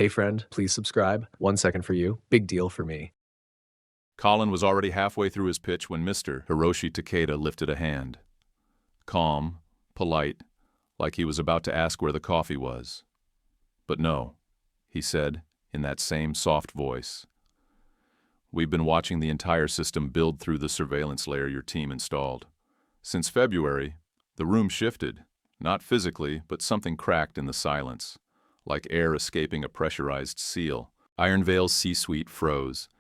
Hey friend, please subscribe. 1 second for you. Big deal for me. Colin was already halfway through his pitch when Mr. Hiroshi Takeda lifted a hand. Calm, polite, like he was about to ask where the coffee was. But no, he said, in that same soft voice. We've been watching the entire system build through the surveillance layer your team installed. Since February, the room shifted, not physically, but something cracked in the silence, like air escaping a pressurized seal. Iron Vale's C-suite froze.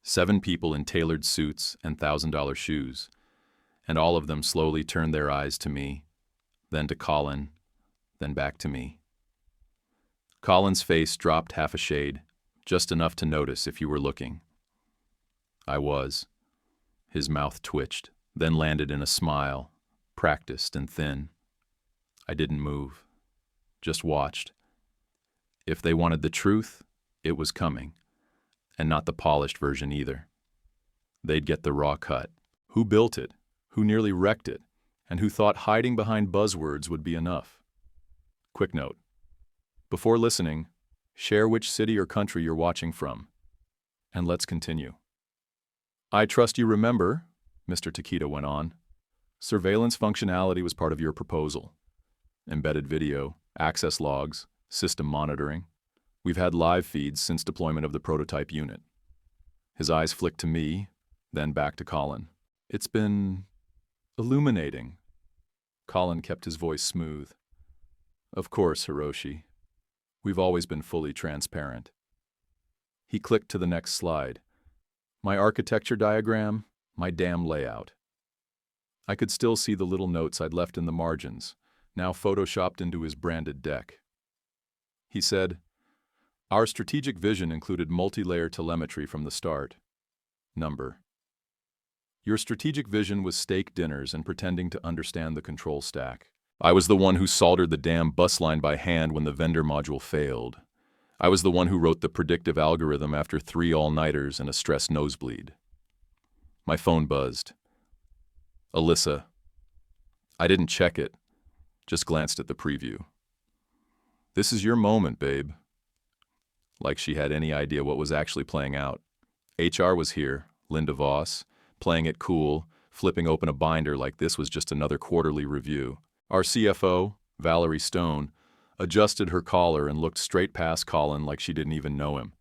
7 people in tailored suits and $1,000 shoes, and all of them slowly turned their eyes to me, then to Colin, then back to me. Colin's face dropped half a shade, just enough to notice if you were looking. I was. His mouth twitched, then landed in a smile, practiced and thin. I didn't move, just watched. If they wanted the truth, it was coming. And not the polished version either. They'd get the raw cut. Who built it, who nearly wrecked it, and who thought hiding behind buzzwords would be enough. Quick note. Before listening, share which city or country you're watching from. And let's continue. I trust you remember, Mr. Takeda went on. Surveillance functionality was part of your proposal. Embedded video, access logs, system monitoring. We've had live feeds since deployment of the prototype unit. His eyes flicked to me, then back to Colin. It's been illuminating. Colin kept his voice smooth. Of course, Hiroshi. We've always been fully transparent. He clicked to the next slide. My architecture diagram, my damn layout. I could still see the little notes I'd left in the margins, now photoshopped into his branded deck. He said, our strategic vision included multi-layer telemetry from the start. Number. Your strategic vision was steak dinners and pretending to understand the control stack. I was the one who soldered the damn bus line by hand when the vendor module failed. I was the one who wrote the predictive algorithm after 3 all-nighters and a stress nosebleed. My phone buzzed. Alyssa. I didn't check it, just glanced at the preview. This is your moment, babe. Like she had any idea what was actually playing out. HR was here, Linda Voss, playing it cool, flipping open a binder like this was just another quarterly review. Our CFO, Valerie Stone, adjusted her collar and looked straight past Colin like she didn't even know him.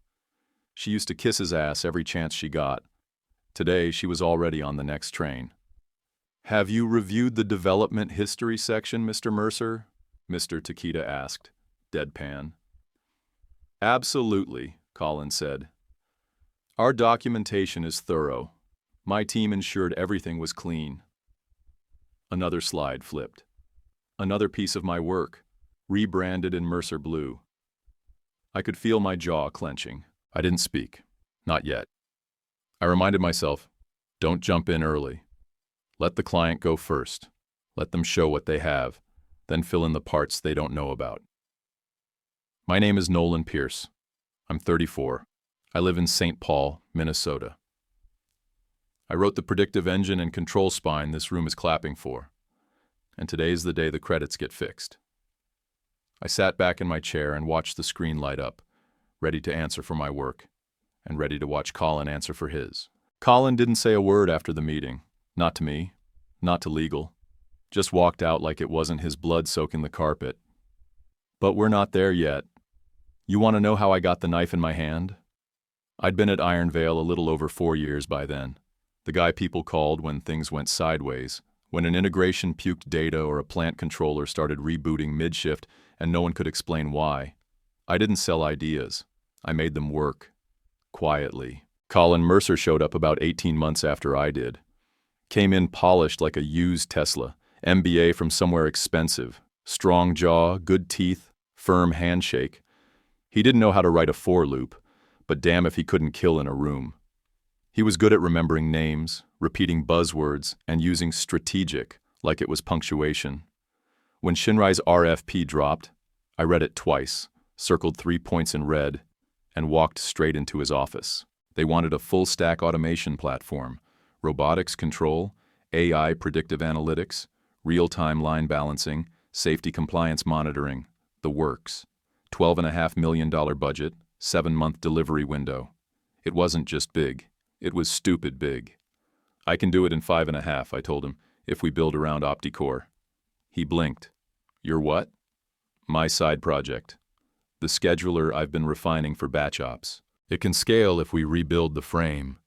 She used to kiss his ass every chance she got. Today, she was already on the next train. Have you reviewed the development history section, Mr. Mercer? Mr. Takeda asked, deadpan. Absolutely, Colin said. Our documentation is thorough. My team ensured everything was clean. Another slide flipped. Another piece of my work, rebranded in Mercer blue. I could feel my jaw clenching. I didn't speak. Not yet. I reminded myself, don't jump in early. Let the client go first. Let them show what they have, then fill in the parts they don't know about. My name is Nolan Pierce. I'm 34. I live in St. Paul, Minnesota. I wrote the predictive engine and control spine this room is clapping for. And today's the day the credits get fixed. I sat back in my chair and watched the screen light up, ready to answer for my work, and ready to watch Colin answer for his. Colin didn't say a word after the meeting. Not to me, not to legal. Just walked out like it wasn't his blood soaking the carpet. But we're not there yet. You want to know how I got the knife in my hand? I'd been at Iron Vale a little over 4 years by then. The guy people called when things went sideways, when an integration puked data or a plant controller started rebooting mid-shift and no one could explain why. I didn't sell ideas. I made them work. Quietly. Colin Mercer showed up about 18 months after I did. Came in polished like a used Tesla, MBA from somewhere expensive. Strong jaw, good teeth, firm handshake. He didn't know how to write a for loop, but damn if he couldn't kill in a room. He was good at remembering names, repeating buzzwords, and using strategic like it was punctuation. When Shinrai's RFP dropped, I read it twice, circled 3 points in red, and walked straight into his office. They wanted a full-stack automation platform, robotics control, AI predictive analytics, real-time line balancing, safety compliance monitoring, the works. $12.5 million budget, 7-month delivery window. It wasn't just big. It was stupid big. I can do it in 5.5, I told him, if we build around OptiCore. He blinked. Your what? My side project. The scheduler I've been refining for batch ops. It can scale if we rebuild the frame.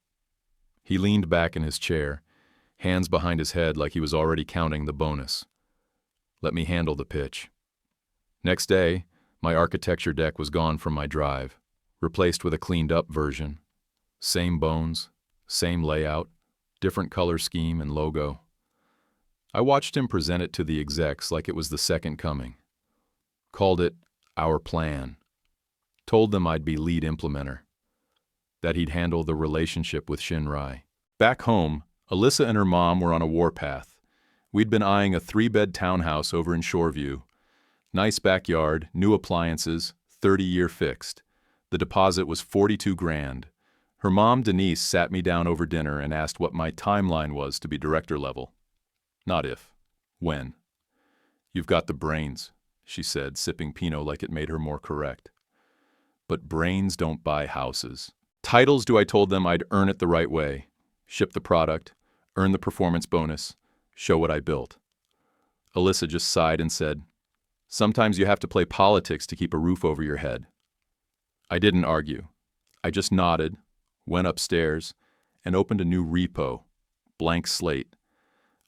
He leaned back in his chair, hands behind his head like he was already counting the bonus. Let me handle the pitch. Next day, my architecture deck was gone from my drive, replaced with a cleaned-up version. Same bones, same layout, different color scheme and logo. I watched him present it to the execs like it was the second coming. Called it our plan. Told them I'd be lead implementer. That he'd handle the relationship with Shinrai. Back home, Alyssa and her mom were on a warpath. We'd been eyeing a 3-bed townhouse over in Shoreview. Nice backyard, new appliances, 30-year fixed. The deposit was $42,000. Her mom, Denise, sat me down over dinner and asked what my timeline was to be director level. Not if. When. You've got the brains, she said, sipping Pinot like it made her more correct. But brains don't buy houses. Titles do, I told them I'd earn it the right way. Ship the product, earn the performance bonus, show what I built. Alyssa just sighed and said, sometimes you have to play politics to keep a roof over your head. I didn't argue. I just nodded, went upstairs, and opened a new repo, blank slate.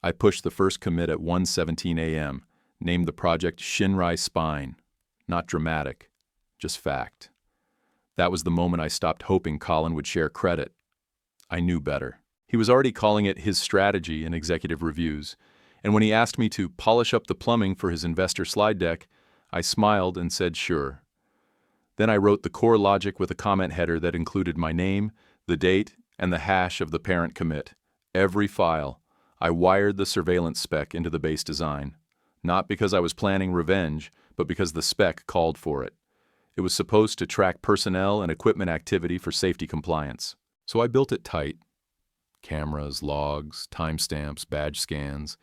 I pushed the first commit at 1:17 a.m., named the project Shinrai Spine. Not dramatic, just fact. That was the moment I stopped hoping Colin would share credit. I knew better. He was already calling it his strategy in executive reviews, and when he asked me to polish up the plumbing for his investor slide deck, I smiled and said sure. Then I wrote the core logic with a comment header that included my name, the date, and the hash of the parent commit. Every file. I wired the surveillance spec into the base design. Not because I was planning revenge, but because the spec called for it. It was supposed to track personnel and equipment activity for safety compliance. So I built it tight. Cameras, logs, timestamps, badge scans,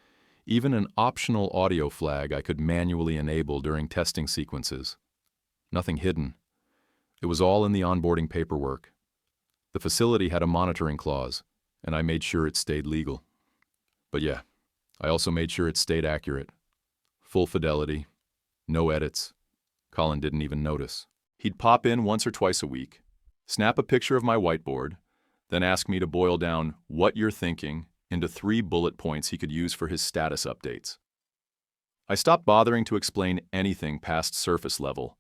even an optional audio flag I could manually enable during testing sequences. Nothing hidden. It was all in the onboarding paperwork. The facility had a monitoring clause, and I made sure it stayed legal. But yeah, I also made sure it stayed accurate. Full fidelity, no edits. Colin didn't even notice. He'd pop in once or twice a week, snap a picture of my whiteboard, then ask me to boil down what you're thinking into 3 bullet points he could use for his status updates. I stopped bothering to explain anything past surface level.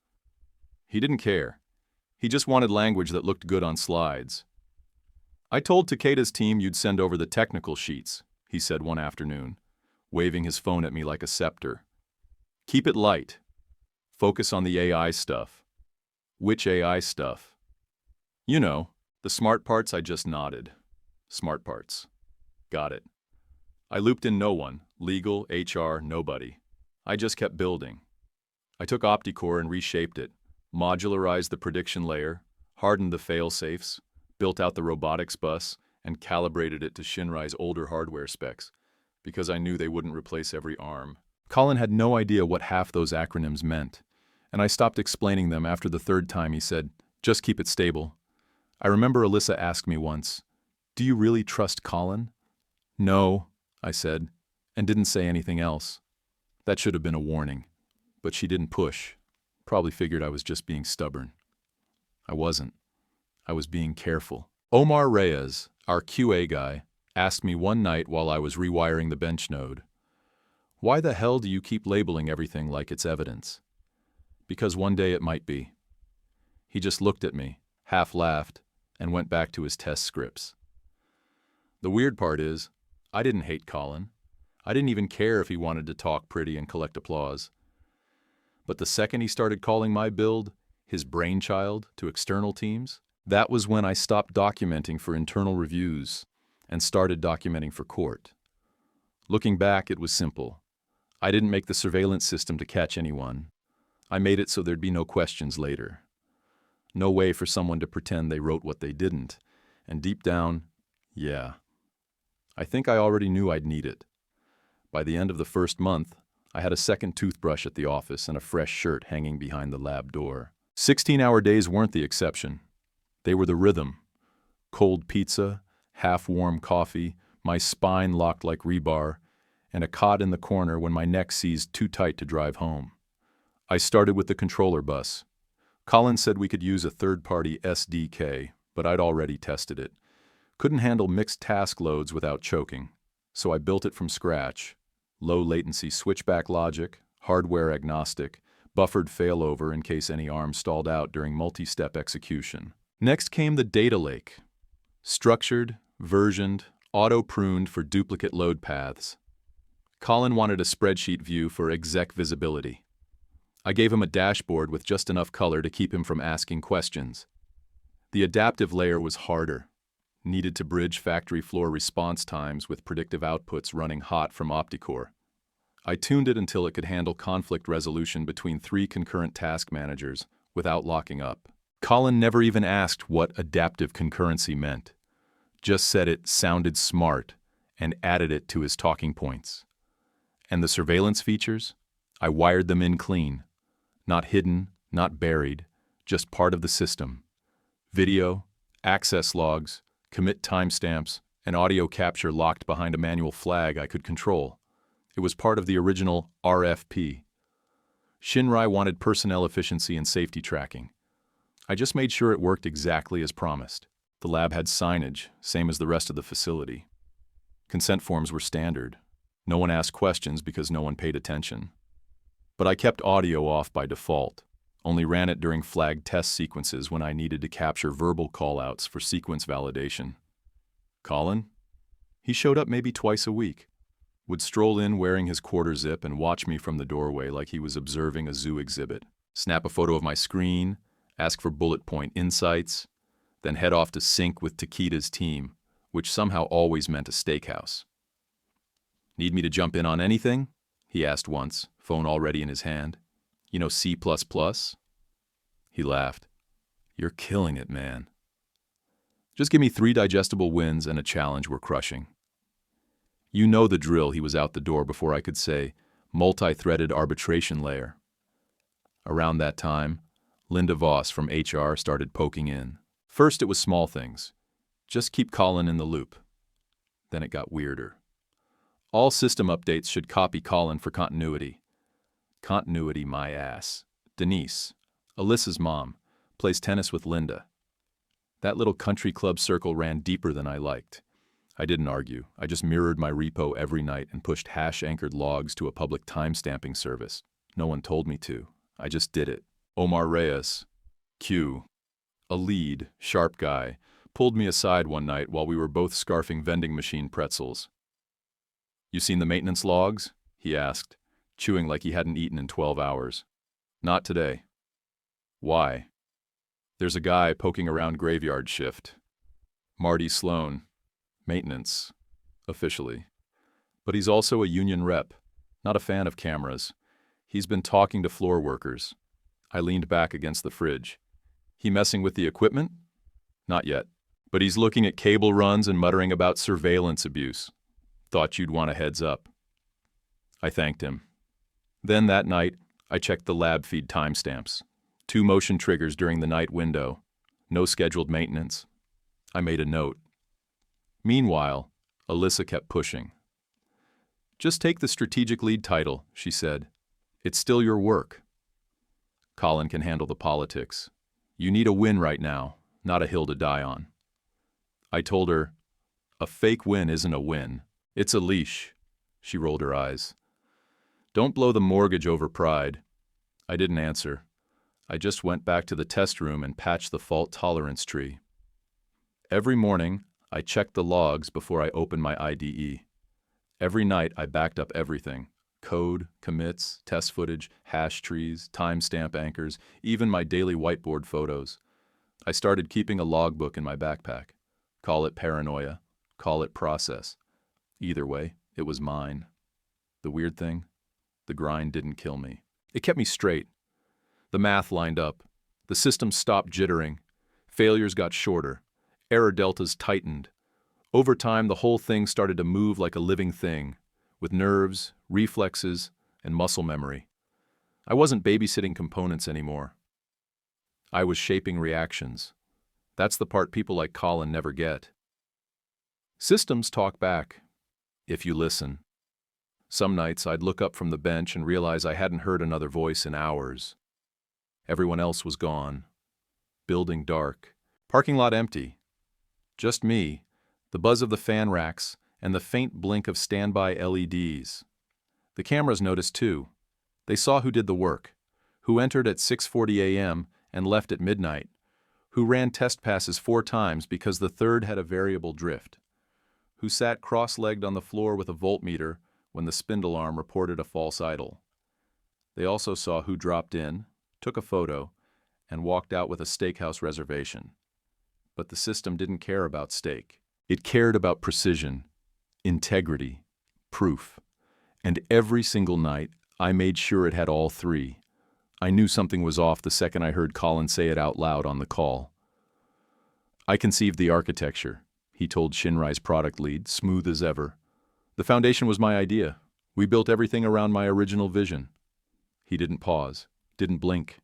He didn't care. He just wanted language that looked good on slides. I told Takeda's team you'd send over the technical sheets, he said one afternoon, waving his phone at me like a scepter. Keep it light. Focus on the AI stuff. Which AI stuff? You know, the smart parts. I just nodded. Smart parts. Got it. I looped in no one, legal, HR, nobody. I just kept building. I took OptiCore and reshaped it, modularized the prediction layer, hardened the fail-safes, built out the robotics bus, and calibrated it to Shinrai's older hardware specs, because I knew they wouldn't replace every arm. Colin had no idea what half those acronyms meant, and I stopped explaining them after the 3rd time he said, just keep it stable. I remember Alyssa asked me once, do you really trust Colin? No, I said, and didn't say anything else. That should have been a warning, but she didn't push. Probably figured I was just being stubborn. I wasn't. I was being careful. Omar Reyes, our QA guy, asked me one night while I was rewiring the bench node, why the hell do you keep labeling everything like it's evidence? Because one day it might be. He just looked at me, half laughed, and went back to his test scripts. The weird part is, I didn't hate Colin. I didn't even care if he wanted to talk pretty and collect applause. But the second he started calling my build his brainchild to external teams, that was when I stopped documenting for internal reviews and started documenting for court. Looking back, it was simple. I didn't make the surveillance system to catch anyone. I made it so there'd be no questions later. No way for someone to pretend they wrote what they didn't. And deep down, yeah. I think I already knew I'd need it. By the end of the first month, I had a second toothbrush at the office and a fresh shirt hanging behind the lab door. 16-hour days weren't the exception. They were the rhythm. Cold pizza, half-warm coffee, my spine locked like rebar, and a cot in the corner when my neck seized too tight to drive home. I started with the controller bus. Colin said we could use a third-party SDK, but I'd already tested it. Couldn't handle mixed task loads without choking, so I built it from scratch. Low-latency switchback logic, hardware agnostic, buffered failover in case any arm stalled out during multi-step execution. Next came the data lake. Structured, versioned, auto-pruned for duplicate load paths. Colin wanted a spreadsheet view for exec visibility. I gave him a dashboard with just enough color to keep him from asking questions. The adaptive layer was harder. Needed to bridge factory floor response times with predictive outputs running hot from OptiCore. I tuned it until it could handle conflict resolution between 3 concurrent task managers without locking up. Colin never even asked what adaptive concurrency meant. Just said it sounded smart and added it to his talking points. And the surveillance features? I wired them in clean. Not hidden, not buried, just part of the system. Video, access logs, commit timestamps, and audio capture locked behind a manual flag I could control. It was part of the original RFP. Shinrai wanted personnel efficiency and safety tracking. I just made sure it worked exactly as promised. The lab had signage, same as the rest of the facility. Consent forms were standard. No one asked questions because no one paid attention. But I kept audio off by default, only ran it during flagged test sequences when I needed to capture verbal callouts for sequence validation. Colin? He showed up maybe twice a week. Would stroll in wearing his quarter zip and watch me from the doorway like he was observing a zoo exhibit. Snap a photo of my screen, ask for bullet point insights, then head off to sync with Takeda's team, which somehow always meant a steakhouse. Need me to jump in on anything? He asked once, phone already in his hand. You know C++? He laughed. You're killing it, man. Just give me 3 digestible wins and a challenge we're crushing. You know the drill. He was out the door before I could say multi-threaded arbitration layer. Around that time, Linda Voss from HR started poking in. First it was small things. Just keep Colin in the loop. Then it got weirder. All system updates should copy Colin for continuity. Continuity, my ass. Denise, Alyssa's mom, plays tennis with Linda. That little country club circle ran deeper than I liked. I didn't argue. I just mirrored my repo every night and pushed hash-anchored logs to a public timestamping service. No one told me to. I just did it. Omar Reyes, Q, a lead, sharp guy, pulled me aside one night while we were both scarfing vending machine pretzels. You seen the maintenance logs? He asked, chewing like he hadn't eaten in 12 hours. Not today. Why? There's a guy poking around graveyard shift. Marty Sloan. Maintenance. Officially. But he's also a union rep. Not a fan of cameras. He's been talking to floor workers. I leaned back against the fridge. He messing with the equipment? Not yet. But he's looking at cable runs and muttering about surveillance abuse. Thought you'd want a heads up. I thanked him. Then that night, I checked the lab feed timestamps. 2 motion triggers during the night window. No scheduled maintenance. I made a note. Meanwhile, Alyssa kept pushing. Just take the strategic lead title, she said. It's still your work. Colin can handle the politics. You need a win right now, not a hill to die on. I told her, a fake win isn't a win. It's a leash. She rolled her eyes. Don't blow the mortgage over pride. I didn't answer. I just went back to the test room and patched the fault tolerance tree. Every morning, I checked the logs before I opened my IDE. Every night, I backed up everything. Code, commits, test footage, hash trees, timestamp anchors, even my daily whiteboard photos. I started keeping a logbook in my backpack. Call it paranoia, call it process. Either way, it was mine. The weird thing, the grind didn't kill me. It kept me straight. The math lined up. The system stopped jittering. Failures got shorter. Error deltas tightened. Over time, the whole thing started to move like a living thing, with nerves, reflexes, and muscle memory. I wasn't babysitting components anymore. I was shaping reactions. That's the part people like Colin never get. Systems talk back, if you listen. Some nights I'd look up from the bench and realize I hadn't heard another voice in hours. Everyone else was gone. Building dark. Parking lot empty. Just me, the buzz of the fan racks, and the faint blink of standby LEDs. The cameras noticed too. They saw who did the work, who entered at 6:40 a.m. and left at midnight, who ran test passes 4 times because the third had a variable drift, who sat cross-legged on the floor with a voltmeter when the spindle arm reported a false idle. They also saw who dropped in, took a photo, and walked out with a steakhouse reservation. But the system didn't care about steak. It cared about precision, integrity, proof. And every single night, I made sure it had all 3. I knew something was off the second I heard Colin say it out loud on the call. I conceived the architecture, he told Shinrai's product lead, smooth as ever. The foundation was my idea. We built everything around my original vision. He didn't pause, didn't blink.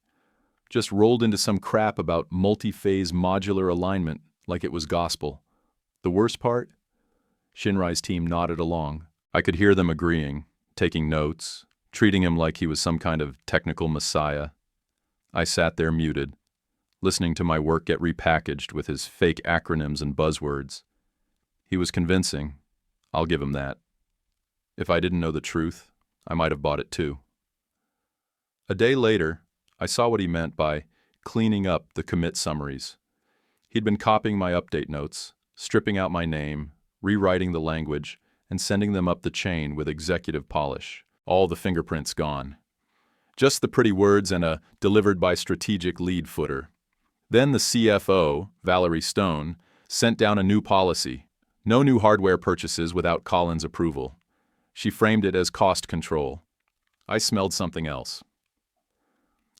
Just rolled into some crap about multi-phase modular alignment like it was gospel. The worst part? Shinrai's team nodded along. I could hear them agreeing, taking notes, treating him like he was some kind of technical messiah. I sat there muted, listening to my work get repackaged with his fake acronyms and buzzwords. He was convincing. I'll give him that. If I didn't know the truth, I might have bought it too. A day later, I saw what he meant by cleaning up the commit summaries. He'd been copying my update notes, stripping out my name, rewriting the language, and sending them up the chain with executive polish. All the fingerprints gone. Just the pretty words and a delivered by strategic lead footer. Then the CFO, Valerie Stone, sent down a new policy. No new hardware purchases without Colin's approval. She framed it as cost control. I smelled something else.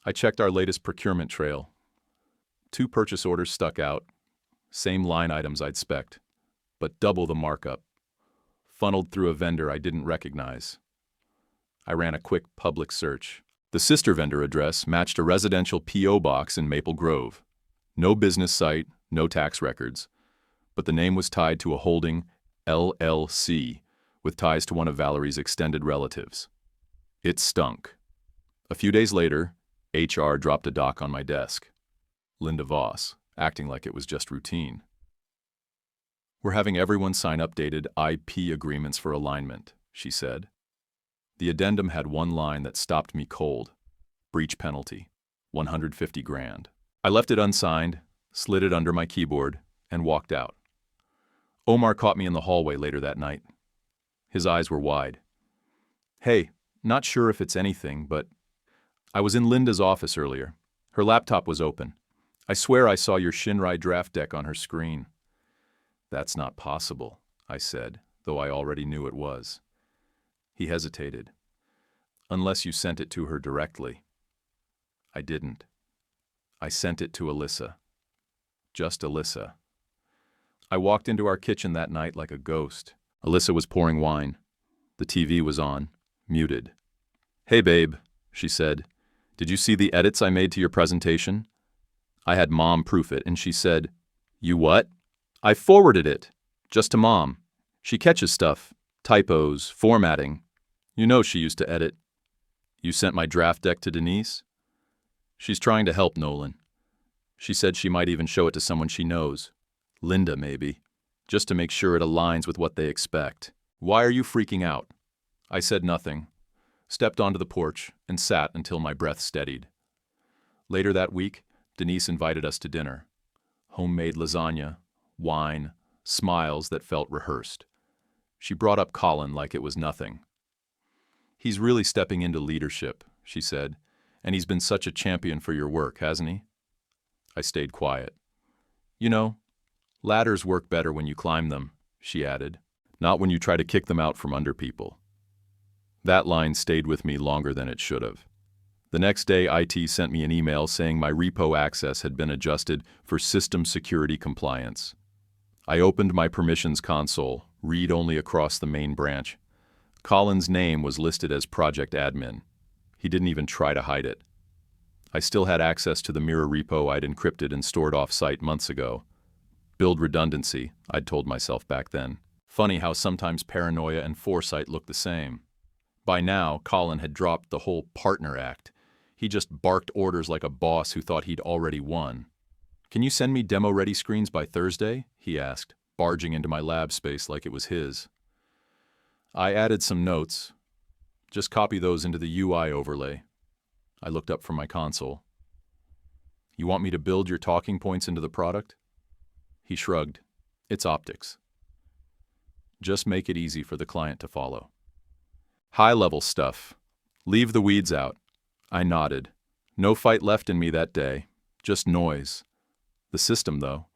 I checked our latest procurement trail. 2 purchase orders stuck out. Same line items I'd spec'd, but double the markup. Funneled through a vendor I didn't recognize. I ran a quick public search. The sister vendor address matched a residential P.O. box in Maple Grove. No business site, no tax records. But the name was tied to a holding LLC with ties to one of Valerie's extended relatives. It stunk. A few days later, HR dropped a doc on my desk. Linda Voss, acting like it was just routine. We're having everyone sign updated IP agreements for alignment, she said. The addendum had one line that stopped me cold. Breach penalty, $150,000. I left it unsigned, slid it under my keyboard, and walked out. Omar caught me in the hallway later that night. His eyes were wide. Hey, not sure if it's anything, but I was in Linda's office earlier. Her laptop was open. I swear I saw your Shinrai draft deck on her screen. That's not possible, I said, though I already knew it was. He hesitated. Unless you sent it to her directly. I didn't. I sent it to Alyssa. Just Alyssa. I walked into our kitchen that night like a ghost. Alyssa was pouring wine. The TV was on, muted. Hey babe, she said. Did you see the edits I made to your presentation? I had Mom proof it, and she said, You what? I forwarded it. Just to Mom. She catches stuff. Typos, formatting. You know she used to edit. You sent my draft deck to Denise? She's trying to help Nolan. She said she might even show it to someone she knows. Linda, maybe. Just to make sure it aligns with what they expect. Why are you freaking out? I said nothing, stepped onto the porch, and sat until my breath steadied. Later that week, Denise invited us to dinner. Homemade lasagna, wine, smiles that felt rehearsed. She brought up Colin like it was nothing. He's really stepping into leadership, she said, and he's been such a champion for your work, hasn't he? I stayed quiet. You know, ladders work better when you climb them, she added, not when you try to kick them out from under people. That line stayed with me longer than it should have. The next day, IT sent me an email saying my repo access had been adjusted for system security compliance. I opened my permissions console, read only across the main branch. Colin's name was listed as project admin. He didn't even try to hide it. I still had access to the mirror repo I'd encrypted and stored off-site months ago. Build redundancy, I'd told myself back then. Funny how sometimes paranoia and foresight look the same. By now, Colin had dropped the whole partner act. He just barked orders like a boss who thought he'd already won. "Can you send me demo-ready screens by Thursday?" he asked, barging into my lab space like it was his. I added some notes. "Just copy those into the UI overlay." I looked up from my console. "You want me to build your talking points into the product?" He shrugged. "It's optics. Just make it easy for the client to follow." "High-level stuff. Leave the weeds out." I nodded. No fight left in me that day. Just noise. The system, though.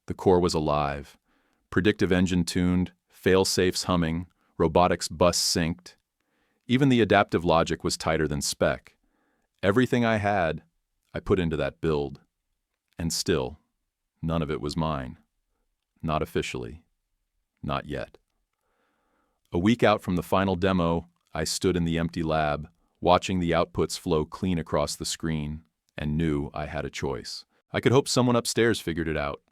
The core was alive. Predictive engine tuned, fail-safes humming, robotics bus synced. Even the adaptive logic was tighter than spec. Everything I had, I put into that build. And still, none of it was mine. Not officially. Not yet. A week out from the final demo, I stood in the empty lab, watching the outputs flow clean across the screen, and knew I had a choice. I could hope someone upstairs figured it out.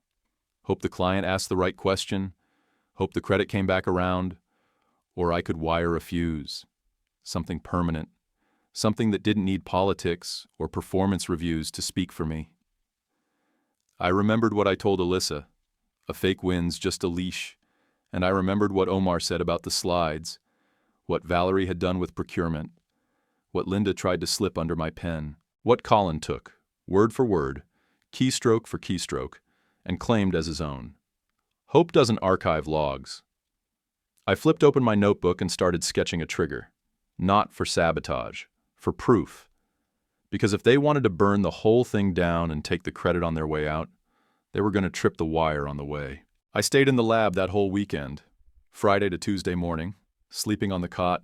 Hope the client asked the right question. Hope the credit came back around. Or I could wire a fuse. Something permanent. Something that didn't need politics or performance reviews to speak for me. I remembered what I told Alyssa. A fake win's just a leash. And I remembered what Omar said about the slides, what Valerie had done with procurement, what Linda tried to slip under my pen, what Colin took, word for word, keystroke for keystroke, and claimed as his own. Hope doesn't archive logs. I flipped open my notebook and started sketching a trigger. Not for sabotage, for proof. Because if they wanted to burn the whole thing down and take the credit on their way out, they were going to trip the wire on the way. I stayed in the lab that whole weekend, Friday to Tuesday morning, sleeping on the cot,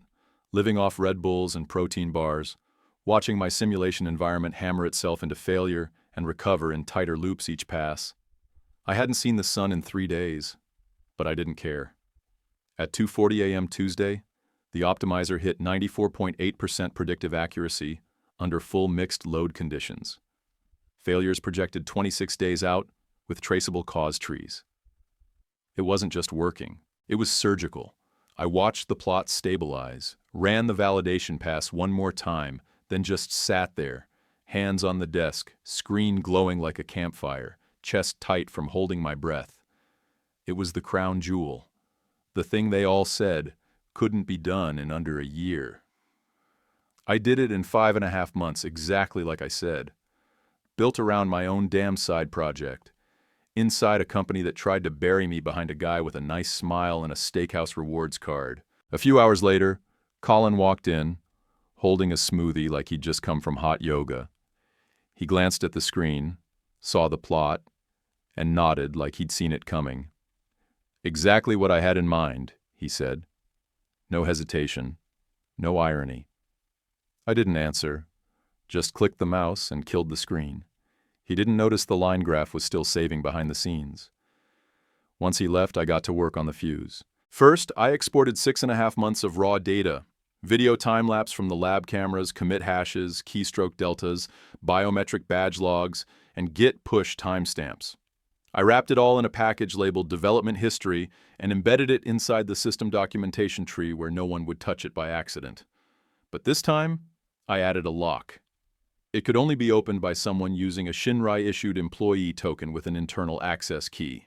living off Red Bulls and protein bars, watching my simulation environment hammer itself into failure and recover in tighter loops each pass. I hadn't seen the sun in 3 days, but I didn't care. At 2:40 a.m. Tuesday, the optimizer hit 94.8% predictive accuracy under full mixed load conditions. Failures projected 26 days out with traceable cause trees. It wasn't just working, it was surgical. I watched the plot stabilize, ran the validation pass one more time, then just sat there, hands on the desk, screen glowing like a campfire, chest tight from holding my breath. It was the crown jewel. The thing they all said couldn't be done in under a year. I did it in 5.5 months, exactly like I said. Built around my own damn side project. Inside a company that tried to bury me behind a guy with a nice smile and a steakhouse rewards card. A few hours later, Colin walked in, holding a smoothie like he'd just come from hot yoga. He glanced at the screen, saw the plot, and nodded like he'd seen it coming. "Exactly what I had in mind," he said. No hesitation, no irony. I didn't answer, just clicked the mouse and killed the screen. He didn't notice the line graph was still saving behind the scenes. Once he left, I got to work on the fuse. First, I exported 6.5 months of raw data. Video time-lapse from the lab cameras, commit hashes, keystroke deltas, biometric badge logs, and Git push timestamps. I wrapped it all in a package labeled Development History and embedded it inside the system documentation tree where no one would touch it by accident. But this time, I added a lock. It could only be opened by someone using a Shinrai-issued employee token with an internal access key.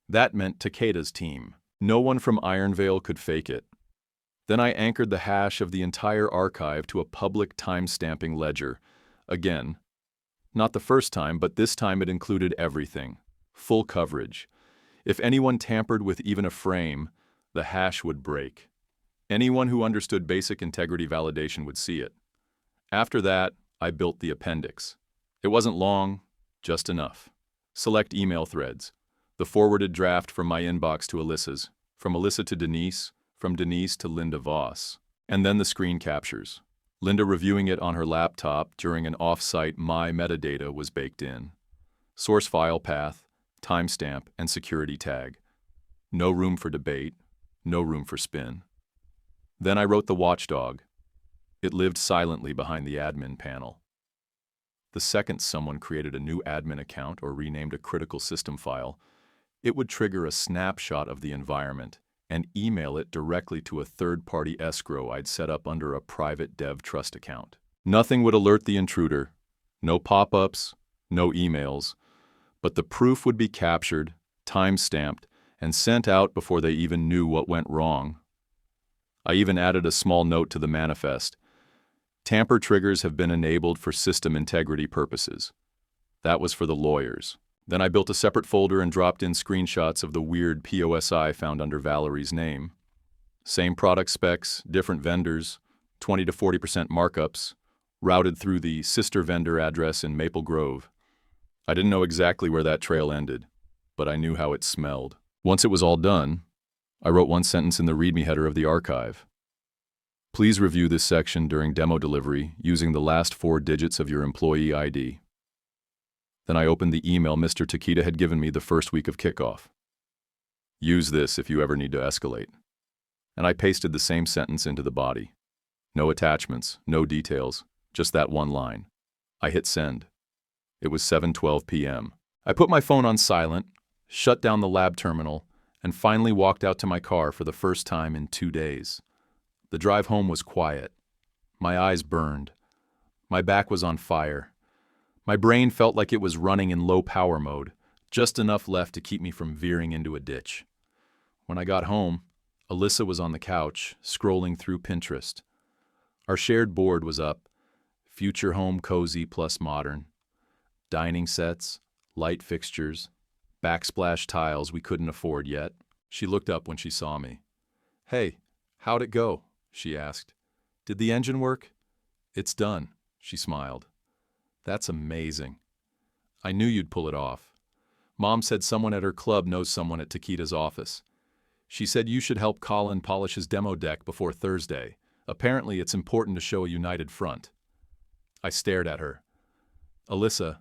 That meant Takeda's team. No one from Ironvale could fake it. Then I anchored the hash of the entire archive to a public time-stamping ledger. Again, not the first time, but this time it included everything. Full coverage. If anyone tampered with even a frame, the hash would break. Anyone who understood basic integrity validation would see it. After that, I built the appendix. It wasn't long, just enough. Select email threads. The forwarded draft from my inbox to Alyssa's, from Alyssa to Denise, from Denise to Linda Voss. And then the screen captures. Linda reviewing it on her laptop during an off-site My metadata was baked in. Source file path, timestamp, and security tag. No room for debate, no room for spin. Then I wrote the watchdog. It lived silently behind the admin panel. The second someone created a new admin account or renamed a critical system file, it would trigger a snapshot of the environment and email it directly to a third-party escrow I'd set up under a private dev trust account. Nothing would alert the intruder, no pop-ups, no emails, but the proof would be captured, time-stamped, and sent out before they even knew what went wrong. I even added a small note to the manifest. Tamper triggers have been enabled for system integrity purposes. That was for the lawyers. Then I built a separate folder and dropped in screenshots of the weird POSI found under Valerie's name. Same product specs, different vendors, 20 to 40% markups, routed through the sister vendor address in Maple Grove. I didn't know exactly where that trail ended, but I knew how it smelled. Once it was all done, I wrote one sentence in the README header of the archive. Please review this section during demo delivery using the last 4 digits of your employee ID. Then I opened the email Mr. Takeda had given me the first week of kickoff. Use this if you ever need to escalate. And I pasted the same sentence into the body. No attachments, no details, just that one line. I hit send. It was 7:12 p.m. I put my phone on silent, shut down the lab terminal, and finally walked out to my car for the first time in 2 days. The drive home was quiet. My eyes burned. My back was on fire. My brain felt like it was running in low power mode, just enough left to keep me from veering into a ditch. When I got home, Alyssa was on the couch, scrolling through Pinterest. Our shared board was up, future home cozy plus modern. Dining sets, light fixtures, backsplash tiles we couldn't afford yet. She looked up when she saw me. "Hey, how'd it go?" she asked. "Did the engine work?" "It's done," she smiled. "That's amazing. I knew you'd pull it off. Mom said someone at her club knows someone at Takeda's office. She said you should help Colin polish his demo deck before Thursday. Apparently it's important to show a united front." I stared at her. "Alyssa,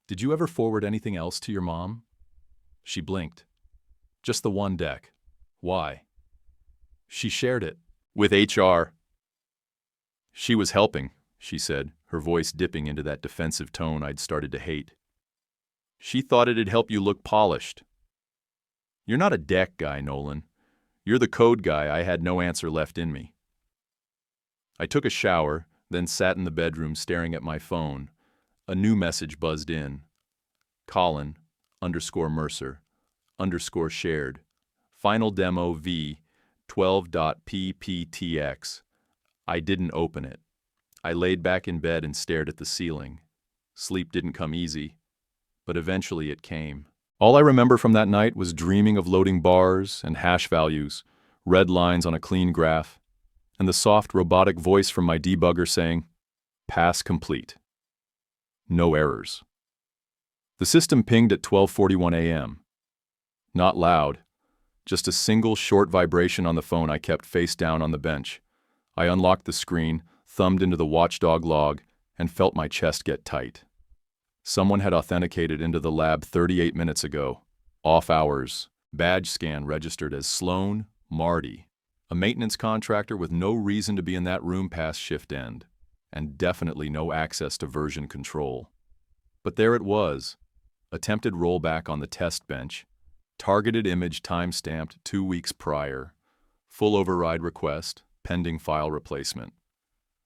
did you ever forward anything else to your mom?" She blinked. "Just the one deck. Why?" "She shared it with HR." "She was helping," she said, her voice dipping into that defensive tone I'd started to hate. "She thought it'd help you look polished." "You're not a deck guy, Nolan. You're the code guy I had no answer left in me." I took a shower, then sat in the bedroom staring at my phone. A new message buzzed in. Colin, _Mercer, _shared. Final demo v 12.pptx. I didn't open it. I laid back in bed and stared at the ceiling. Sleep didn't come easy, but eventually it came. All I remember from that night was dreaming of loading bars and hash values, red lines on a clean graph, and the soft robotic voice from my debugger saying, "Pass complete. No errors." The system pinged at 12:41 a.m. Not loud, just a single short vibration on the phone I kept face down on the bench. I unlocked the screen, thumbed into the watchdog log, and felt my chest get tight. Someone had authenticated into the lab 38 minutes ago. Off hours. Badge scan registered as Sloan Marty, a maintenance contractor with no reason to be in that room past shift end, and definitely no access to version control. But there it was. Attempted rollback on the test bench. Targeted image time-stamped 2 weeks prior. Full override request, pending file replacement.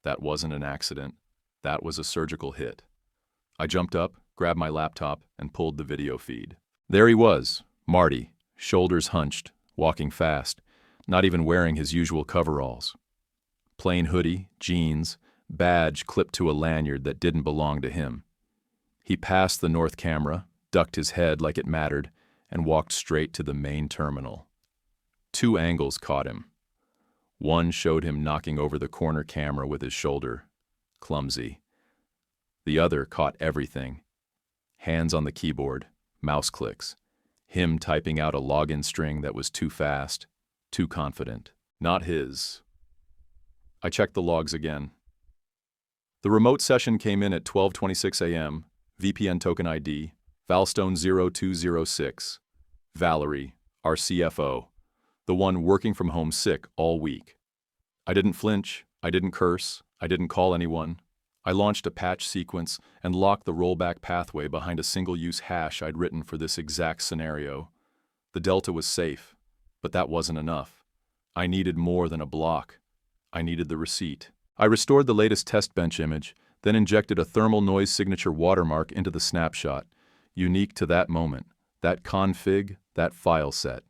That wasn't an accident. That was a surgical hit. I jumped up, grabbed my laptop, and pulled the video feed. There he was, Marty, shoulders hunched, walking fast, not even wearing his usual coveralls. Plain hoodie, jeans, badge clipped to a lanyard that didn't belong to him. He passed the north camera, ducked his head like it mattered, and walked straight to the main terminal. 2 angles caught him. One showed him knocking over the corner camera with his shoulder. Clumsy. The other caught everything. Hands on the keyboard, mouse clicks. Him typing out a login string that was too fast, too confident. Not his. I checked the logs again. The remote session came in at 12:26 a.m., VPN token ID, Valstone0206. Valerie, our CFO, the one working from home sick all week. I didn't flinch, I didn't curse, I didn't call anyone. I launched a patch sequence and locked the rollback pathway behind a single-use hash I'd written for this exact scenario. The delta was safe, but that wasn't enough. I needed more than a block. I needed the receipt. I restored the latest test bench image, then injected a thermal noise signature watermark into the snapshot, unique to that moment, that config, that file set.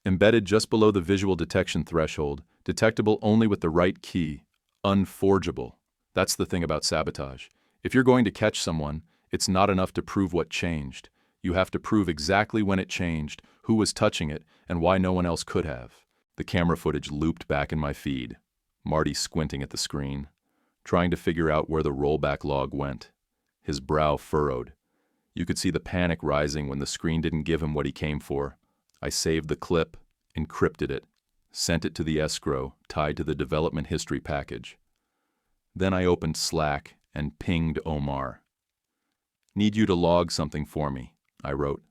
Embedded just below the visual detection threshold, detectable only with the right key, unforgeable. That's the thing about sabotage. If you're going to catch someone, it's not enough to prove what changed. You have to prove exactly when it changed, who was touching it, and why no one else could have. The camera footage looped back in my feed. Marty squinting at the screen, trying to figure out where the rollback log went. His brow furrowed. You could see the panic rising when the screen didn't give him what he came for. I saved the clip, encrypted it, sent it to the escrow tied to the development history package. Then I opened Slack and pinged Omar. "Need you to log something for me," I wrote.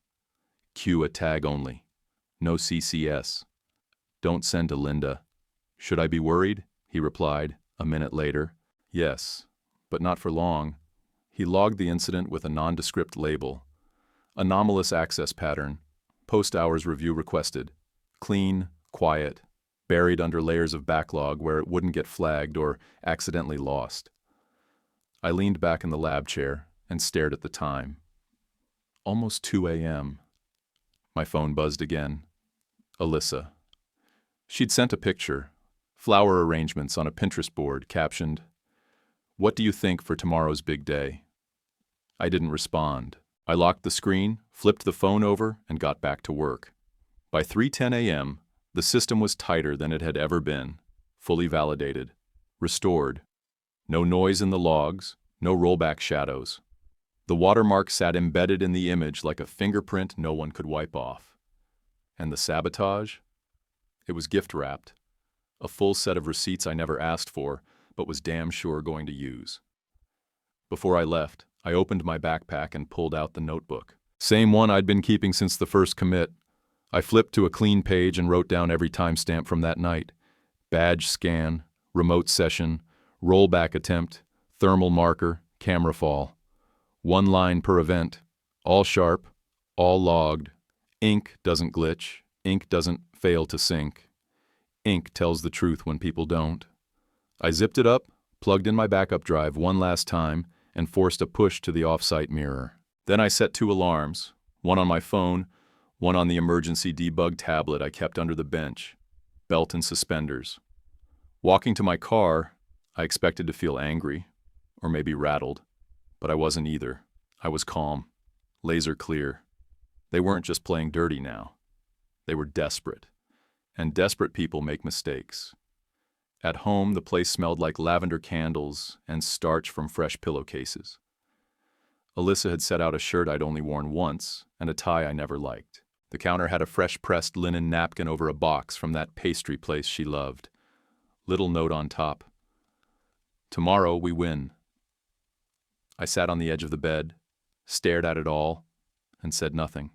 "Cue a tag only. No CCS. Don't send to Linda. Should I be worried?" He replied, a minute later. "Yes, but not for long." He logged the incident with a nondescript label. Anomalous access pattern. Post-hours review requested. Clean, quiet, buried under layers of backlog where it wouldn't get flagged or accidentally lost. I leaned back in the lab chair and stared at the time. Almost 2 a.m. My phone buzzed again. Alyssa. She'd sent a picture, flower arrangements on a Pinterest board captioned, "What do you think for tomorrow's big day?" I didn't respond. I locked the screen, flipped the phone over, and got back to work. By 3:10 a.m., the system was tighter than it had ever been, fully validated, restored. No noise in the logs, no rollback shadows. The watermark sat embedded in the image like a fingerprint no one could wipe off. And the sabotage? It was gift-wrapped. A full set of receipts I never asked for, but was damn sure going to use. Before I left, I opened my backpack and pulled out the notebook. Same one I'd been keeping since the first commit. I flipped to a clean page and wrote down every timestamp from that night. Badge scan, remote session, rollback attempt, thermal marker, camera fall. 1 line per event. All sharp, all logged. Ink doesn't glitch. Ink doesn't fail to sync. Ink tells the truth when people don't. I zipped it up, plugged in my backup drive one last time, and forced a push to the off-site mirror. Then I set 2 alarms, one on my phone, one on the emergency debug tablet I kept under the bench. Belt and suspenders. Walking to my car, I expected to feel angry, or maybe rattled, but I wasn't either. I was calm, laser clear. They weren't just playing dirty now. They were desperate. And desperate people make mistakes. At home, the place smelled like lavender candles and starch from fresh pillowcases. Alyssa had set out a shirt I'd only worn once and a tie I never liked. The counter had a fresh-pressed linen napkin over a box from that pastry place she loved. Little note on top. "Tomorrow we win." I sat on the edge of the bed, stared at it all, and said nothing.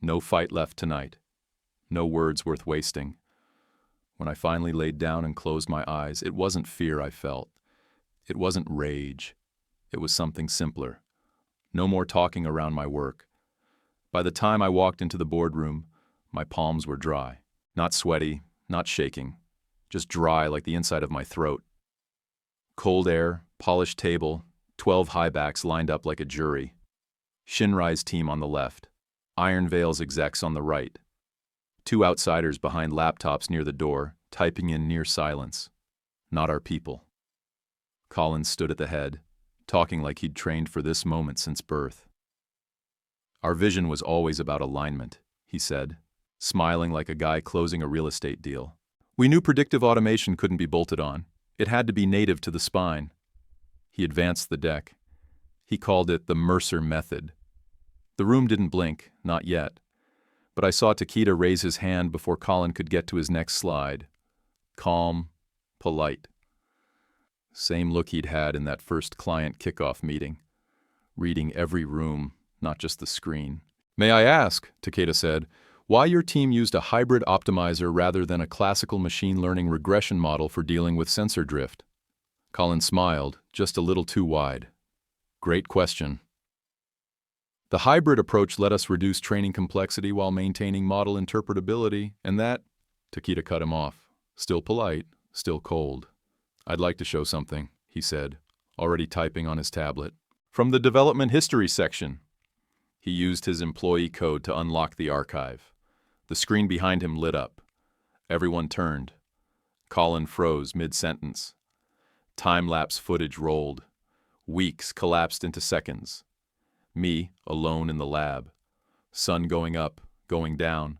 No fight left tonight. No words worth wasting. When I finally laid down and closed my eyes, it wasn't fear I felt. It wasn't rage. It was something simpler. No more talking around my work. By the time I walked into the boardroom, my palms were dry. Not sweaty, not shaking. Just dry like the inside of my throat. Cold air, polished table, 12 highbacks lined up like a jury. Shinrai's team on the left. Iron Veil's execs on the right. 2 outsiders behind laptops near the door, typing in near silence. Not our people. Collins stood at the head, talking like he'd trained for this moment since birth. "Our vision was always about alignment," he said, smiling like a guy closing a real estate deal. "We knew predictive automation couldn't be bolted on. It had to be native to the spine." He advanced the deck. He called it the Mercer method. The room didn't blink, not yet. But I saw Takeda raise his hand before Colin could get to his next slide. Calm, polite. Same look he'd had in that first client kickoff meeting. Reading every room, not just the screen. "May I ask," Takeda said, "why your team used a hybrid optimizer rather than a classical machine learning regression model for dealing with sensor drift?" Colin smiled, just a little too wide. Great question. The hybrid approach let us reduce training complexity while maintaining model interpretability, and that, Takeda cut him off. Still polite, still cold. I'd like to show something, he said, already typing on his tablet. From the development history section. He used his employee code to unlock the archive. The screen behind him lit up. Everyone turned. Colin froze mid-sentence. Time-lapse footage rolled. Weeks collapsed into seconds. Me, alone in the lab. Sun going up, going down.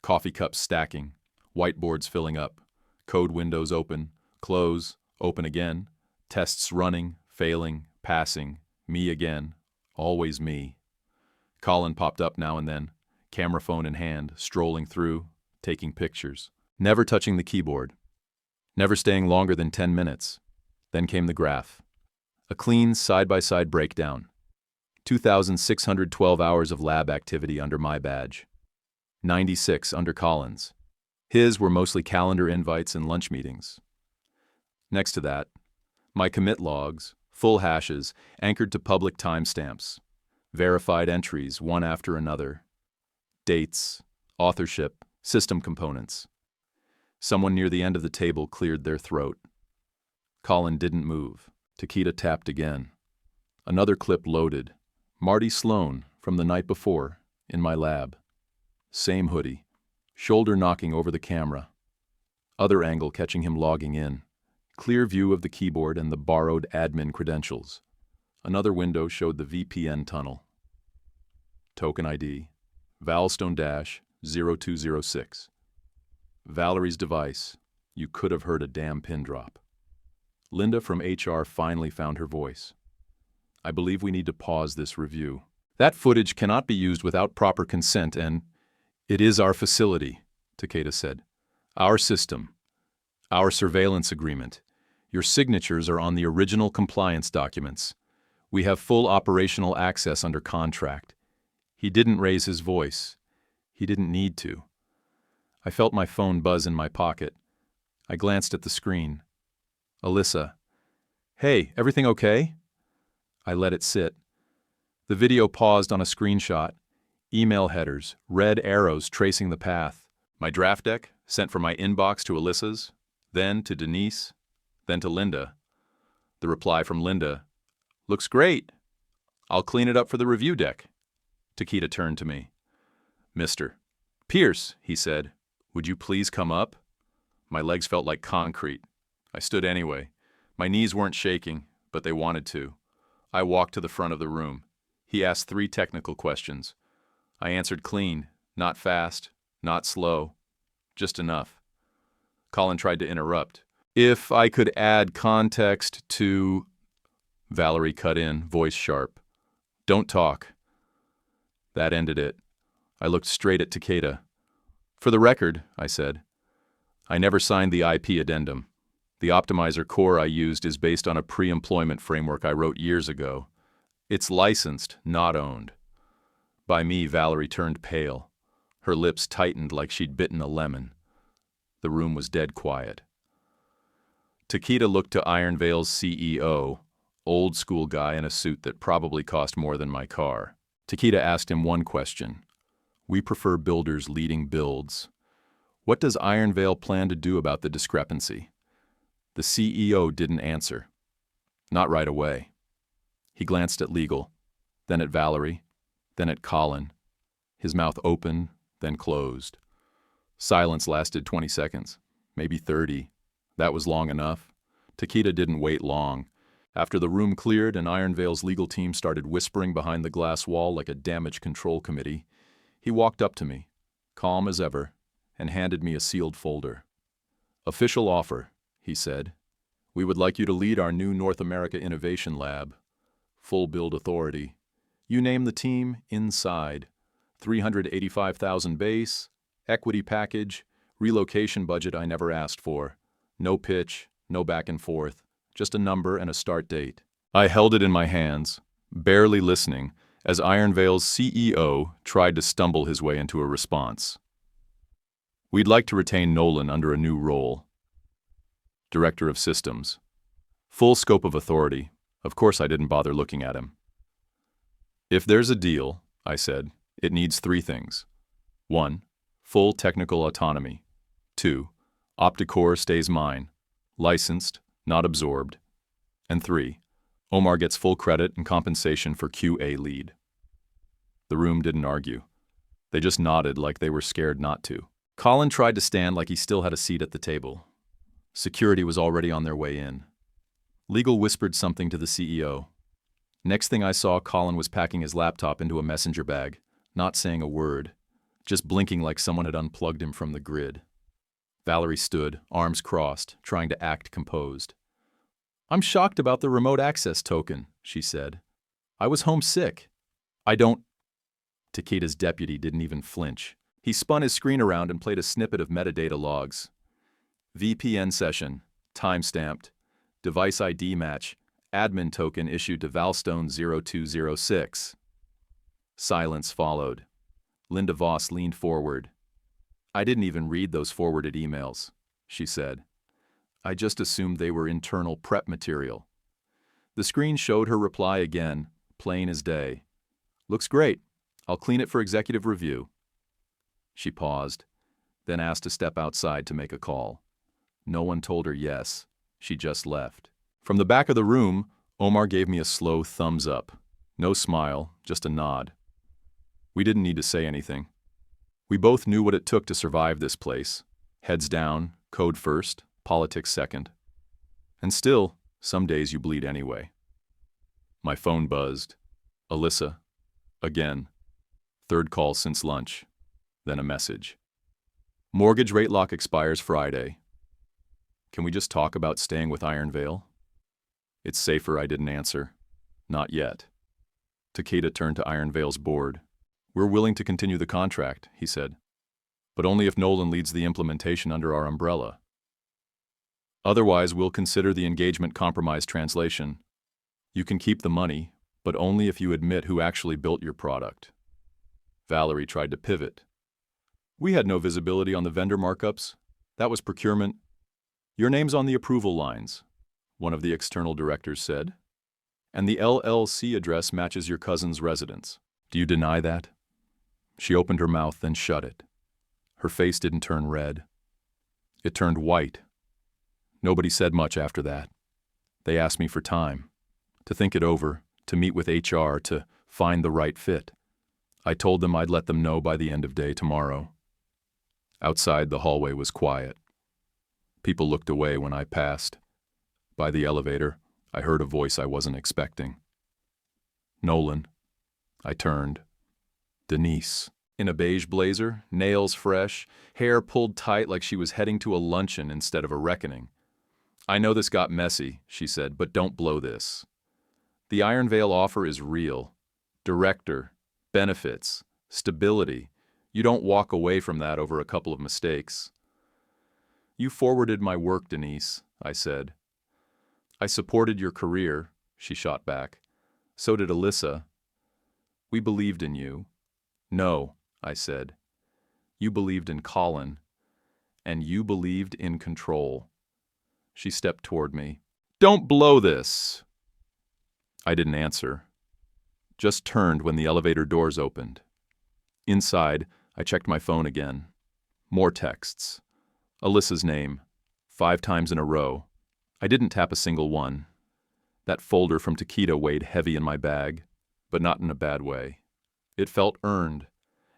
Coffee cups stacking. Whiteboards filling up. Code windows open, close, open again. Tests running, failing, passing. Me again. Always me. Colin popped up now and then, camera phone in hand, strolling through, taking pictures. Never touching the keyboard. Never staying longer than 10 minutes. Then came the graph. A clean side-by-side breakdown. 2,612 hours of lab activity under my badge. 96 under Colin's. His were mostly calendar invites and lunch meetings. Next to that, my commit logs, full hashes, anchored to public timestamps. Verified entries, one after another. Dates, authorship, system components. Someone near the end of the table cleared their throat. Colin didn't move. Takeda tapped again. Another clip loaded. Marty Sloan, from the night before, in my lab. Same hoodie. Shoulder knocking over the camera. Other angle catching him logging in. Clear view of the keyboard and the borrowed admin credentials. Another window showed the VPN tunnel. Token ID, Valstone-0206. Valerie's device. You could have heard a damn pin drop. Linda from HR finally found her voice. I believe we need to pause this review. That footage cannot be used without proper consent, and it is our facility, Takeda said. Our system. Our surveillance agreement. Your signatures are on the original compliance documents. We have full operational access under contract. He didn't raise his voice. He didn't need to. I felt my phone buzz in my pocket. I glanced at the screen. Alyssa. Hey, everything okay? I let it sit. The video paused on a screenshot. Email headers, red arrows tracing the path. My draft deck, sent from my inbox to Alyssa's, then to Denise, then to Linda. The reply from Linda. Looks great. I'll clean it up for the review deck. Takeda turned to me. Mr. Pierce, he said, would you please come up? My legs felt like concrete. I stood anyway. My knees weren't shaking, but they wanted to. I walked to the front of the room. He asked 3 technical questions. I answered clean, not fast, not slow, just enough. Colin tried to interrupt. If I could add context to... Valerie cut in, voice sharp. Don't talk. That ended it. I looked straight at Takeda. For the record, I said, I never signed the IP addendum. The optimizer core I used is based on a pre-employment framework I wrote years ago. It's licensed, not owned. By me, Valerie turned pale. Her lips tightened like she'd bitten a lemon. The room was dead quiet. Takeda looked to Iron Veil's CEO, old school guy in a suit that probably cost more than my car. Takeda asked him one question. We prefer builders leading builds. What does Iron Veil plan to do about the discrepancy? The CEO didn't answer. Not right away. He glanced at legal, then at Valerie, then at Colin. His mouth open, then closed. Silence lasted 20 seconds, maybe 30. That was long enough. Takeda didn't wait long. After the room cleared and Iron Veil's legal team started whispering behind the glass wall like a damage control committee, he walked up to me, calm as ever, and handed me a sealed folder. Official offer, he said. We would like you to lead our new North America Innovation Lab. Full build authority. You name the team, inside. 385,000 base, equity package, relocation budget I never asked for. No pitch, no back and forth. Just a number and a start date. I held it in my hands, barely listening, as Iron Veil's CEO tried to stumble his way into a response. We'd like to retain Nolan under a new role. Director of Systems. Full scope of authority. Of course I didn't bother looking at him. If there's a deal, I said, it needs 3 things. 1. Full technical autonomy. 2. Opticore stays mine. Licensed, not absorbed. And 3. Omar gets full credit and compensation for QA lead. The room didn't argue. They just nodded like they were scared not to. Colin tried to stand like he still had a seat at the table. Security was already on their way in. Legal whispered something to the CEO. Next thing I saw, Colin was packing his laptop into a messenger bag, not saying a word, just blinking like someone had unplugged him from the grid. Valerie stood, arms crossed, trying to act composed. "I'm shocked about the remote access token," she said. "I was homesick. I don't—" Takeda's deputy didn't even flinch. He spun his screen around and played a snippet of metadata logs. VPN session, time-stamped, device ID match, admin token issued to Valstone0206. Silence followed. Linda Voss leaned forward. "I didn't even read those forwarded emails," she said. "I just assumed they were internal prep material." The screen showed her reply again, plain as day. "Looks great. I'll clean it for executive review." She paused, then asked to step outside to make a call. No one told her yes. She just left. From the back of the room, Omar gave me a slow thumbs up. No smile, just a nod. We didn't need to say anything. We both knew what it took to survive this place. Heads down, code first, politics second. And still, some days you bleed anyway. My phone buzzed. Alyssa. Again. 3rd call since lunch. Then a message. "Mortgage rate lock expires Friday. Can we just talk about staying with Iron Vale?" It's safer I didn't answer. Not yet. Takeda turned to Iron Vale's board. "We're willing to continue the contract," he said. "But only if Nolan leads the implementation under our umbrella. Otherwise, we'll consider the engagement compromise translation. You can keep the money, but only if you admit who actually built your product." Valerie tried to pivot. "We had no visibility on the vendor markups. That was procurement." "Your name's on the approval lines," one of the external directors said. "And the LLC address matches your cousin's residence. Do you deny that?" She opened her mouth, then shut it. Her face didn't turn red. It turned white. Nobody said much after that. They asked me for time, to think it over, to meet with HR, to find the right fit. I told them I'd let them know by the end of day tomorrow. Outside, the hallway was quiet. People looked away when I passed. By the elevator, I heard a voice I wasn't expecting. "Nolan." I turned. Denise. In a beige blazer, nails fresh, hair pulled tight like she was heading to a luncheon instead of a reckoning. "I know this got messy," she said, "but don't blow this. The Iron Vale offer is real. Director, benefits, stability. You don't walk away from that over a couple of mistakes." "You forwarded my work, Denise," I said. "I supported your career," she shot back. "So did Alyssa. We believed in you." "No," I said. "You believed in Colin, and you believed in control." She stepped toward me. "Don't blow this!" I didn't answer. Just turned when the elevator doors opened. Inside, I checked my phone again. More texts. Alyssa's name. 5 times in a row. I didn't tap a single one. That folder from Takeda weighed heavy in my bag, but not in a bad way. It felt earned,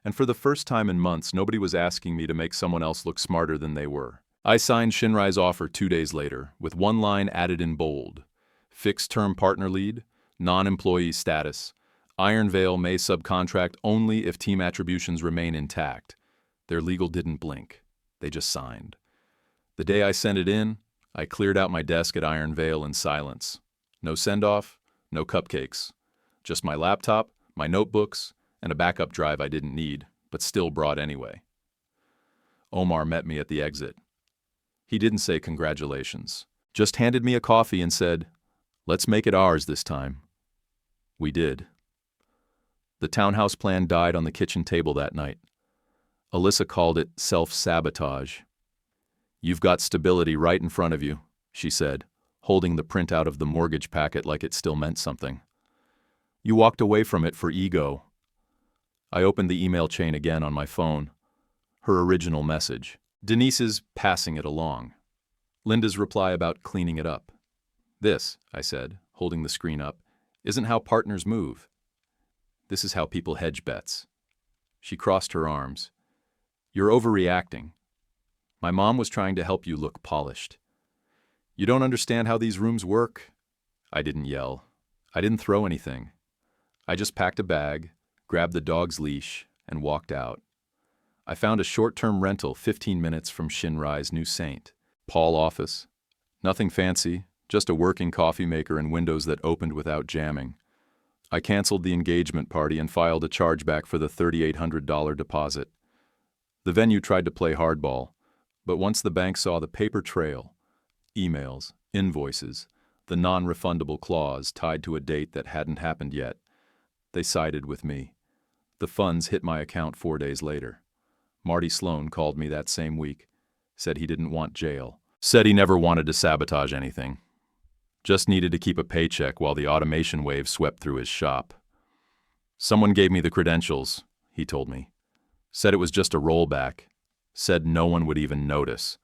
and for the first time in months, nobody was asking me to make someone else look smarter than they were. I signed Shinrai's offer 2 days later, with one line added in bold. Fixed-term partner lead, non-employee status. Iron Vale may subcontract only if team attributions remain intact. Their legal didn't blink. They just signed. The day I sent it in, I cleared out my desk at Iron Vale in silence. No send-off, no cupcakes. Just my laptop, my notebooks, and a backup drive I didn't need, but still brought anyway. Omar met me at the exit. He didn't say congratulations, just handed me a coffee and said, "Let's make it ours this time." We did. The townhouse plan died on the kitchen table that night. Alyssa called it self-sabotage. "You've got stability right in front of you," she said. holding the printout of the mortgage packet like it still meant something. You walked away from it for ego. I opened the email chain again on my phone. Her original message. Denise's passing it along. Linda's reply about cleaning it up. This, I said, holding the screen up, isn't how partners move. This is how people hedge bets. She crossed her arms. You're overreacting. My mom was trying to help you look polished. You don't understand how these rooms work? I didn't yell. I didn't throw anything. I just packed a bag, grabbed the dog's leash, and walked out. I found a short-term rental 15 minutes from Shinrai's new saint. Paul office. Nothing fancy, just a working coffee maker and windows that opened without jamming. I canceled the engagement party and filed a chargeback for the $3,800 deposit. The venue tried to play hardball, but once the bank saw the paper trail, emails, invoices, the non-refundable clause tied to a date that hadn't happened yet, they sided with me. The funds hit my account 4 days later. Marty Sloan called me that same week, said he didn't want jail, said he never wanted to sabotage anything. Just needed to keep a paycheck while the automation wave swept through his shop. Someone gave me the credentials, he told me. Said it was just a rollback. Said no one would even notice.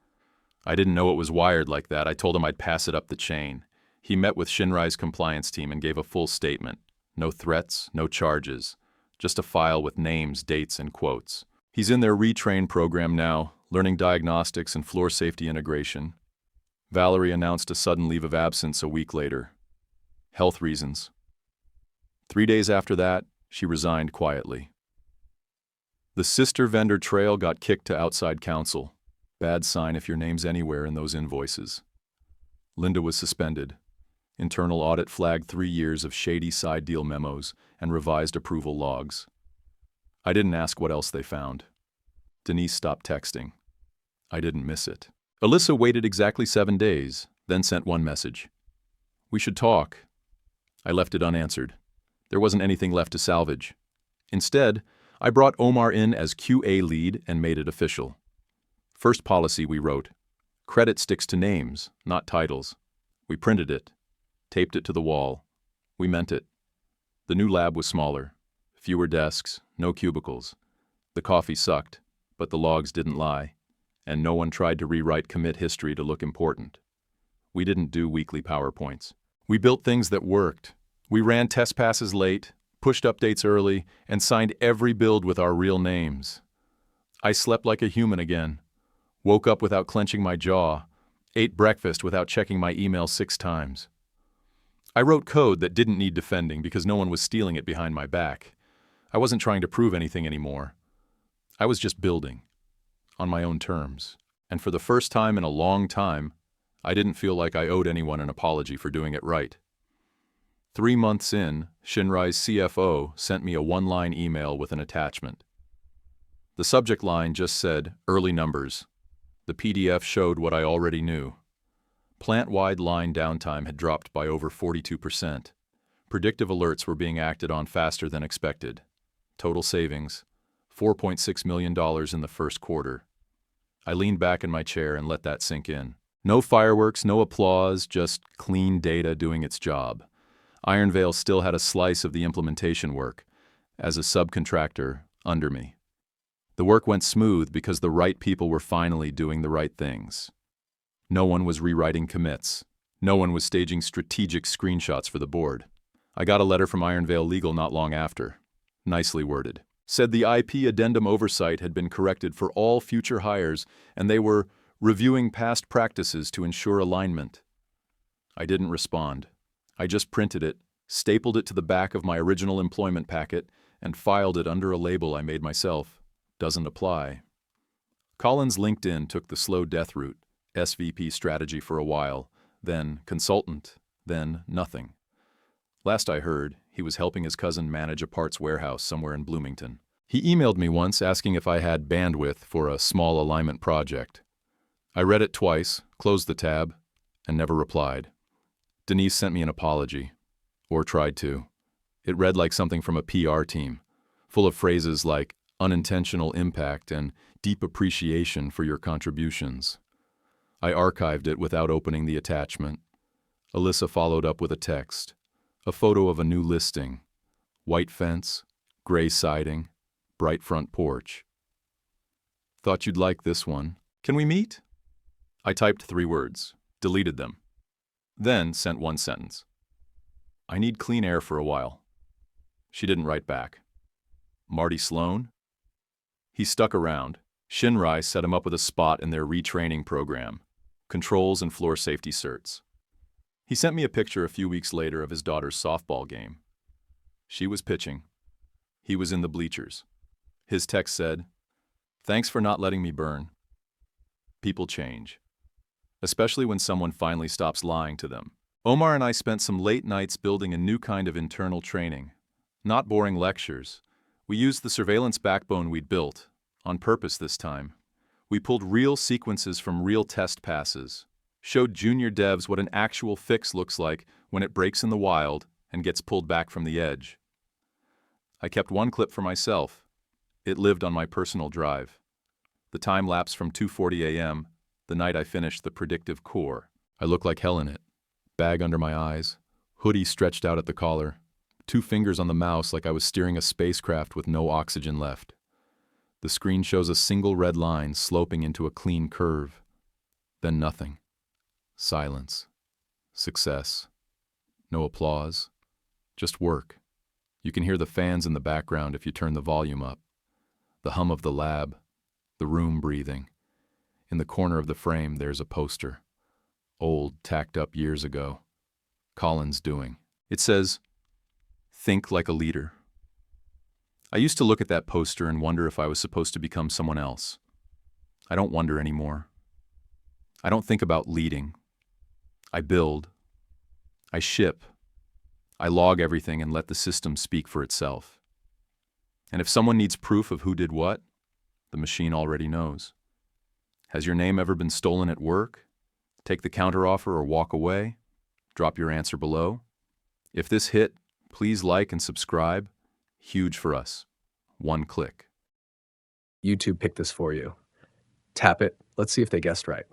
I didn't know it was wired like that. I told him I'd pass it up the chain. He met with Shinrai's compliance team and gave a full statement. No threats, no charges. Just a file with names, dates, and quotes. He's in their retrain program now, learning diagnostics and floor safety integration. Valerie announced a sudden leave of absence a week later. Health reasons. 3 days after that, she resigned quietly. The sister vendor trail got kicked to outside counsel. Bad sign if your name's anywhere in those invoices. Linda was suspended. Internal audit flagged 3 years of shady side deal memos and revised approval logs. I didn't ask what else they found. Denise stopped texting. I didn't miss it. Alyssa waited exactly 7 days, then sent one message. We should talk. I left it unanswered. There wasn't anything left to salvage. Instead, I brought Omar in as QA lead and made it official. First policy we wrote. Credit sticks to names, not titles. We printed it, taped it to the wall. We meant it. The new lab was smaller. Fewer desks, no cubicles. The coffee sucked, but the logs didn't lie. And no one tried to rewrite commit history to look important. We didn't do weekly PowerPoints. We built things that worked. We ran test passes late, pushed updates early, and signed every build with our real names. I slept like a human again. Woke up without clenching my jaw. Ate breakfast without checking my email 6 times. I wrote code that didn't need defending because no one was stealing it behind my back. I wasn't trying to prove anything anymore. I was just building. On my own terms. And for the first time in a long time, I didn't feel like I owed anyone an apology for doing it right. 3 months in, Shinrai's CFO sent me a 1-line email with an attachment. The subject line just said, early numbers. The PDF showed what I already knew. Plant-wide line downtime had dropped by over 42%. Predictive alerts were being acted on faster than expected. Total savings, $4.6 million in the first quarter. I leaned back in my chair and let that sink in. No fireworks, no applause, just clean data doing its job. Ironvale still had a slice of the implementation work, as a subcontractor under me. The work went smooth because the right people were finally doing the right things. No one was rewriting commits. No one was staging strategic screenshots for the board. I got a letter from Ironvale Legal not long after. Nicely worded. Said the IP addendum oversight had been corrected for all future hires and they were reviewing past practices to ensure alignment. I didn't respond. I just printed it, stapled it to the back of my original employment packet, and filed it under a label I made myself. Doesn't apply. Collins' LinkedIn took the slow death route, SVP strategy for a while, then consultant, then nothing. Last I heard, he was helping his cousin manage a parts warehouse somewhere in Bloomington. He emailed me once asking if I had bandwidth for a small alignment project. I read it twice, closed the tab, and never replied. Denise sent me an apology, or tried to. It read like something from a PR team, full of phrases like unintentional impact and deep appreciation for your contributions. I archived it without opening the attachment. Alyssa followed up with a text, a photo of a new listing, white fence, gray siding, bright front porch. Thought you'd like this one. Can we meet? I typed 3 words, deleted them, then sent 1 sentence. I need clean air for a while. She didn't write back. Marty Sloan? He stuck around. Shinrai set him up with a spot in their retraining program, controls and floor safety certs. He sent me a picture a few weeks later of his daughter's softball game. She was pitching. He was in the bleachers. His text said, "Thanks for not letting me burn." People change, especially when someone finally stops lying to them. Omar and I spent some late nights building a new kind of internal training. Not boring lectures. We used the surveillance backbone we'd built, on purpose this time. We pulled real sequences from real test passes, showed junior devs what an actual fix looks like when it breaks in the wild and gets pulled back from the edge. I kept 1 clip for myself. It lived on my personal drive. The time lapse from 2:40 a.m., the night I finished the predictive core. I looked like hell in it. Bag under my eyes, hoodie stretched out at the collar, 2 fingers on the mouse like I was steering a spacecraft with no oxygen left. The screen shows a single red line sloping into a clean curve. Then nothing. Silence. Success. No applause. Just work. You can hear the fans in the background if you turn the volume up. The hum of the lab. The room breathing. In the corner of the frame, there's a poster. Old, tacked up years ago. Colin's doing. It says, "Think like a leader." I used to look at that poster and wonder if I was supposed to become someone else. I don't wonder anymore. I don't think about leading. I build. I ship. I log everything and let the system speak for itself. And if someone needs proof of who did what, the machine already knows. Has your name ever been stolen at work? Take the counteroffer or walk away? Drop your answer below. If this hit, please like and subscribe. Huge for us. 1 click. YouTube picked this for you. Tap it. Let's see if they guessed right.